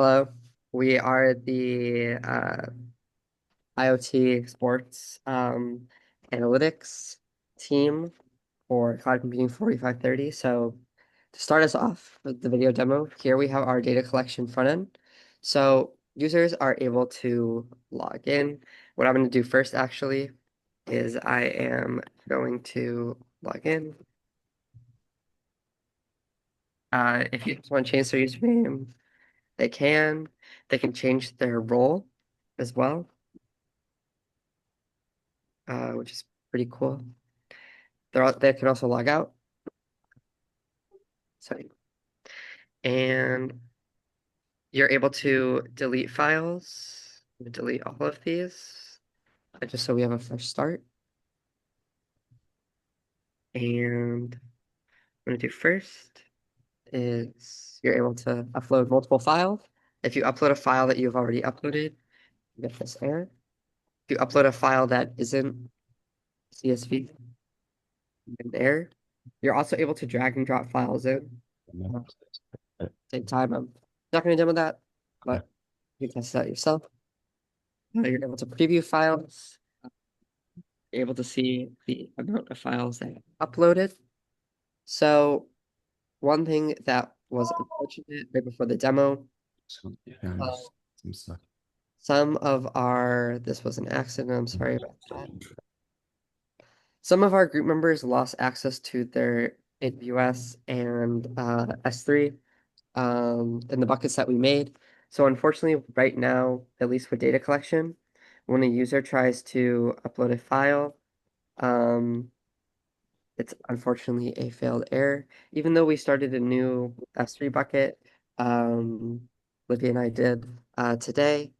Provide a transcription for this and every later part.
Hello, we are the IoT sports analytics team for cloud computing 4530. So to start us off with the video demo, here we have our data collection front end. So users are able to log in. What I'm going to do first actually is I am going to log in. If you just want to change their username, they can. They can change their role as well, which is pretty cool. They can also log out. Sorry. And you're able to delete files. Delete all of these, just so we have a fresh start. And what I'm gonna do first is you're able to upload multiple files. If you upload a file that you've already uploaded, you get this error. If you upload a file that isn't CSV, you get an error. You're also able to drag and drop files in. Same time, I'm not going to demo that, but you can test it out yourself. You're able to preview files, you're able to see the amount of files that uploaded. So one thing that was unfortunate right before the demo, uh, some of our, this was an accident, I'm sorry about that. Some of our group members lost access to their AWS and S3 in the buckets that we made. So unfortunately, right now, at least with data collection, when a user tries to upload a file, um, it's unfortunately a failed error. Even though we started a new S3 bucket, Livia and I did today,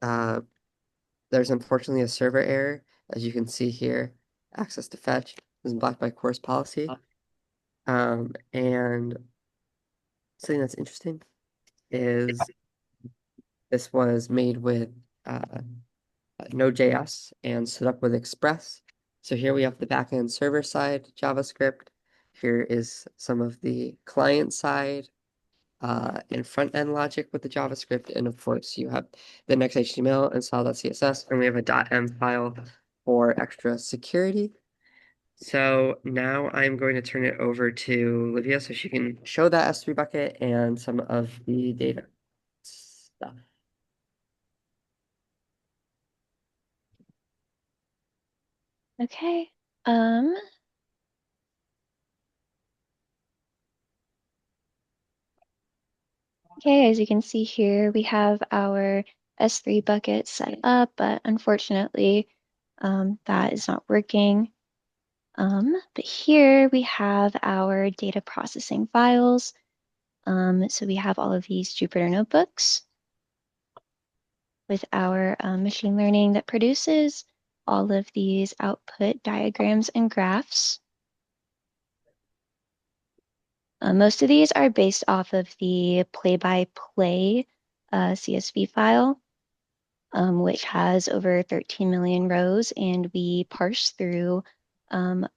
uh, there's unfortunately a server error. As you can see here, access to fetch is blocked by course policy. And something that's interesting is this was made with Node.js and set up with Express. So here we have the backend server side JavaScript. Here is some of the client side and front end logic with the JavaScript. And of course, you have the next HTML and style.css. And we have a .m file for extra security. So now I'm going to turn it over to Livia so she can show that S3 bucket and some of the data stuff. Okay. Um, okay, as you can see here, we have our S3 bucket set up, but unfortunately, that is not working. But here we have our data processing files. So we have all of these Jupyter notebooks with our machine learning that produces all of these output diagrams and graphs. Most of these are based off of the play-by-play CSV file, which has over 13 million rows, and we parse through um,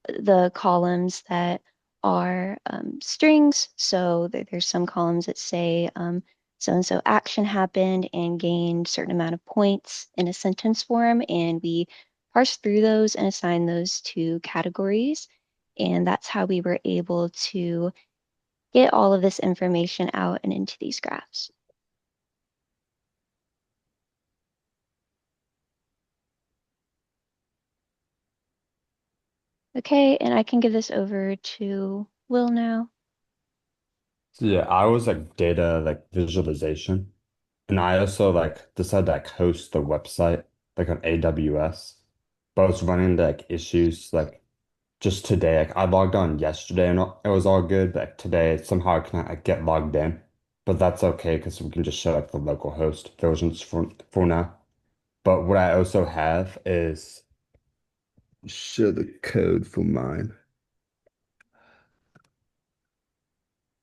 the columns that are strings. So there's some columns that say so-and-so action happened and gained certain amount of points in a sentence form, and we parse through those and assign those to categories. And that's how we were able to get all of this information out and into these graphs. Okay, and I can give this over to Will now. So yeah, I was like data like visualization. And I also like decided to like host the website like on AWS. But I was running like issues like just today. Like I logged on yesterday and it was all good, but like, today somehow I can't like, get logged in. But that's okay because we can just show like the local host versions for now. But what I also have is show the code for mine.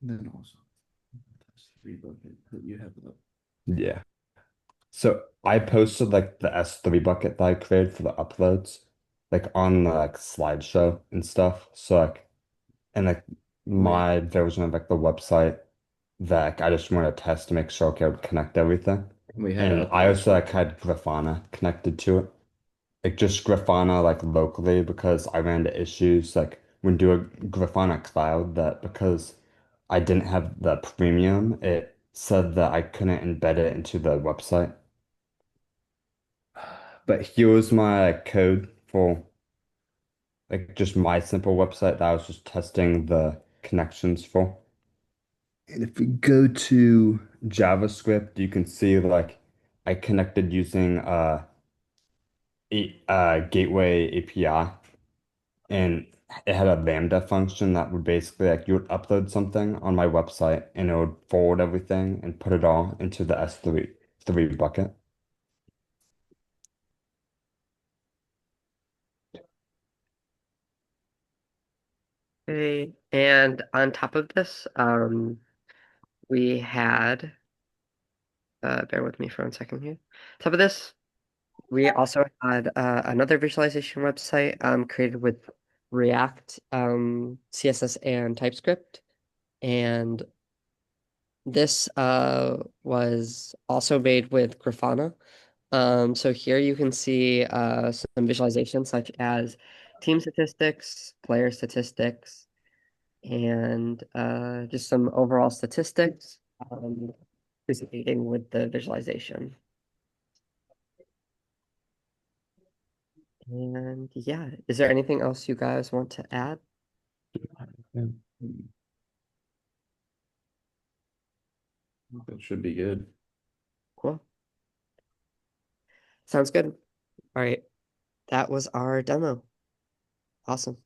And then also S3 bucket that you have up. Yeah. So I posted like the S3 bucket that I created for the uploads, like on the like slideshow and stuff. So like and like Wait. my version of like the website that I just want to test to make sure I would connect everything. We had And a I also like had Grafana connected to it. Like just Grafana like locally because I ran into issues like when doing Grafana Cloud that because I didn't have the premium, it said that I couldn't embed it into the website. But here was my code for like just my simple website that I was just testing the connections for. And if we go to JavaScript, you can see like I connected using gateway API, and it had a Lambda function that would basically like you would upload something on my website and it would forward everything and put it all into the S3 bucket. Okay. And on top of this, we had, bear with me for 1 second here. Top of this, we also had another visualization website created with React, CSS, and TypeScript. And this was also made with Grafana. So here you can see some visualizations such as team statistics, player statistics, and just some overall statistics participating with the visualization. And yeah, is there anything else you guys want to add? Yeah, that should be good. Cool. Sounds good. All right. That was our demo. Awesome.